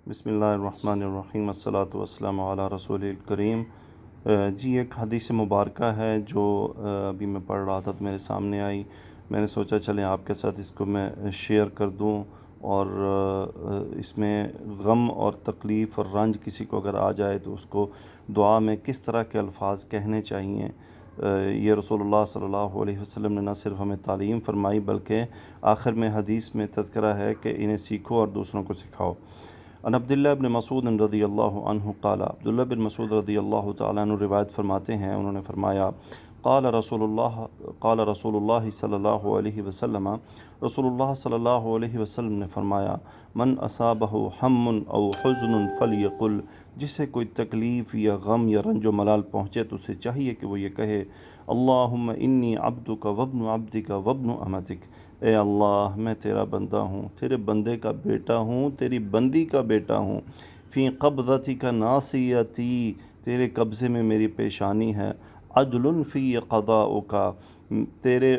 بسم اللہ الرحمن الرحیم، الصلاۃ والسلام علی رسول الکریم۔ جی ایک حدیث مبارکہ ہے جو ابھی میں پڑھ رہا تھا تو میرے سامنے آئی۔ میں نے سوچا چلیں آپ کے ساتھ اس کو میں شیئر کر دوں، اور اس میں غم اور تکلیف اور رنج کسی کو اگر آ جائے تو اس کو دعا میں کس طرح کے الفاظ کہنے چاہئیں۔ یہ رسول اللہ صلی اللہ علیہ وسلم نے نہ صرف ہمیں تعلیم فرمائی بلکہ آخر میں حدیث میں تذکرہ ہے کہ انہیں سیکھو اور دوسروں کو سکھاؤ۔ عن عبداللہ بن مسعود رضی اللہ عنہ قال، عبداللہ بن مسعود رضی اللہ تعالیٰ عنہ روایت فرماتے ہیں، انہوں نے فرمایا قال رسول اللہ صلی اللہ علیہ وسلم، رسول اللہ صلی اللہ علیہ وسلم نے فرمایا، من اصابہ ہم او حزن فلیقل، جسے کوئی تکلیف یا غم یا رنج و ملال پہنچے تو اسے چاہیے کہ وہ یہ کہے، اللہم انی عبدک وابن عبدک وابن امتک، اے اللہ میں تیرا بندہ ہوں، تیرے بندے کا بیٹا ہوں، تیری بندی کا بیٹا ہوں، فی قبضتک ناصیتی، تیرے قبضے میں میری پیشانی ہے، عدل فی قضاؤک، تیرے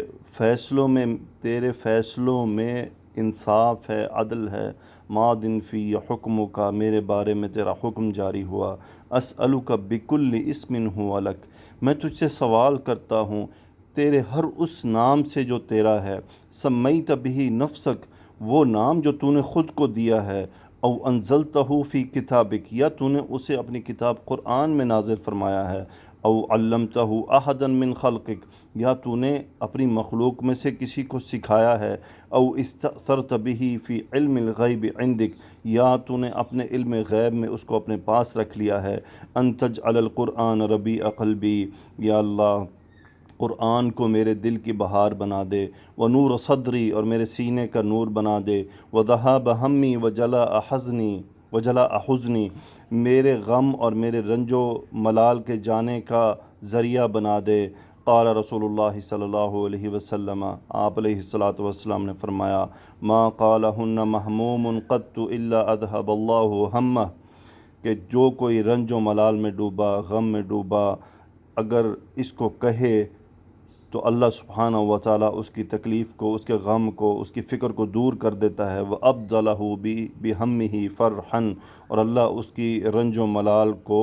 فیصلوں میں انصاف ہے، عدل ہے، ماضٍ فی حکمک، میرے بارے میں تیرا حکم جاری ہوا، اسألک بکل اسم ہو لک، میں تجھ سے سوال کرتا ہوں تیرے ہر اس نام سے جو تیرا ہے، سمیت بہ نفسک، وہ نام جو تو نے خود کو دیا ہے، او انزلتہ فی کتابک، یا تو نے اسے اپنی کتاب قرآن میں نازل فرمایا ہے، او علمتہ احدا من خلقک، یا تو نے اپنی مخلوق میں سے کسی کو سکھایا ہے، او استأثرت بہ فی علم الغیب عندک، یا تو نے اپنے علم غیب میں اس کو اپنے پاس رکھ لیا ہے، ان تجعل القرآن ربیع قلبی، یا اللہ قرآن کو میرے دل کی بہار بنا دے، ونور صدری، اور میرے سینے کا نور بنا دے، وذہاب ہمی وجلاء حزنی، میرے غم اور میرے رنج و ملال کے جانے کا ذریعہ بنا دے۔ قال رسول اللہ صلی اللہ علیہ وسلم، آپ علیہ الصلاۃ والسلام نے فرمایا، ما قالہن مہموم قط الا اذہب اللہ ہمہ، کہ جو کوئی رنج و ملال میں ڈوبا، غم میں ڈوبا، اگر اس کو کہے تو اللہ سبحانہ و تعالیٰ اس کی تکلیف کو، اس کے غم کو، اس کی فکر کو دور کر دیتا ہے، وَأَبْدَلَهُ بِهَمِّهِ فَرْحًا، اور اللہ اس کی رنج و ملال کو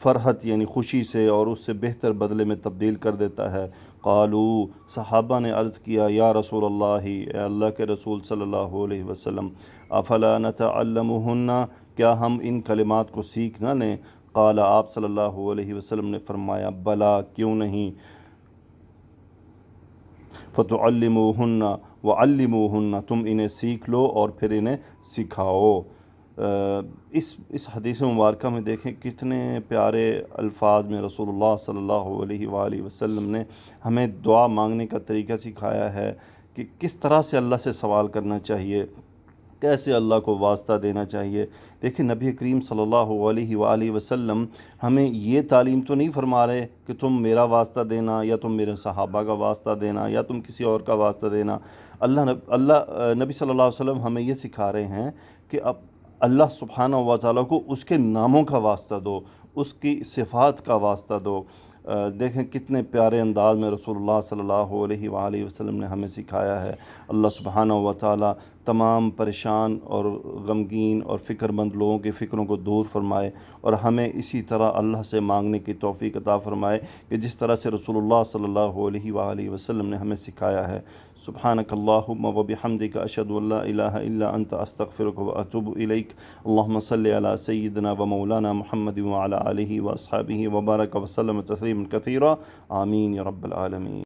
فرحت یعنی خوشی سے اور اس سے بہتر بدلے میں تبدیل کر دیتا ہے۔ قالوا، صحابہ نے عرض کیا، یا رسول اللہ، اے اللہ کے رسول صلی اللہ علیہ وسلم، افلا نتعلمہن، کیا ہم ان کلمات کو سیکھ نہ لیں؟ قال، آپ صلی اللہ علیہ وسلم نے فرمایا، بلا، کیوں نہیں، فتعلموہن وعلموہن، تم انہیں سیکھ لو اور پھر انہیں سکھاؤ۔ اس حدیث مبارکہ میں دیکھیں کتنے پیارے الفاظ میں رسول اللہ صلی اللہ علیہ وآلہ وسلم نے ہمیں دعا مانگنے کا طریقہ سکھایا ہے کہ کس طرح سے اللہ سے سوال کرنا چاہیے، کیسے اللہ کو واسطہ دینا چاہیے۔ دیکھیں نبی کریم صلی اللہ علیہ وآلہ وسلم ہمیں یہ تعلیم تو نہیں فرما رہے کہ تم میرا واسطہ دینا، یا تم میرے صحابہ کا واسطہ دینا، یا تم کسی اور کا واسطہ دینا۔ نبی صلی اللہ علیہ وسلم ہمیں یہ سکھا رہے ہیں کہ اب اللہ سبحانہ و تعالیٰ کو اس کے ناموں کا واسطہ دو، اس کی صفات کا واسطہ دو۔ دیکھیں کتنے پیارے انداز میں رسول اللہ صلی اللہ علیہ وآلہ وسلم نے ہمیں سکھایا ہے۔ اللہ سبحانہ و تعالیٰ تمام پریشان اور غمگین اور فکر مند لوگوں کی فکروں کو دور فرمائے، اور ہمیں اسی طرح اللہ سے مانگنے کی توفیق عطا فرمائے کہ جس طرح سے رسول اللہ صلی اللہ علیہ وآلہ وسلم نے ہمیں سکھایا ہے۔ سبحانک اللہم و بحمدک، اشہد ان لا الہ الا انت، استغفرک و اتوب الیک۔ اللہم صلی علی سیدنا و مولانا محمد وعلی آلہ و اصحابہ وبارک وسلم تسلیما کثیرا، آمین یا رب العالمین۔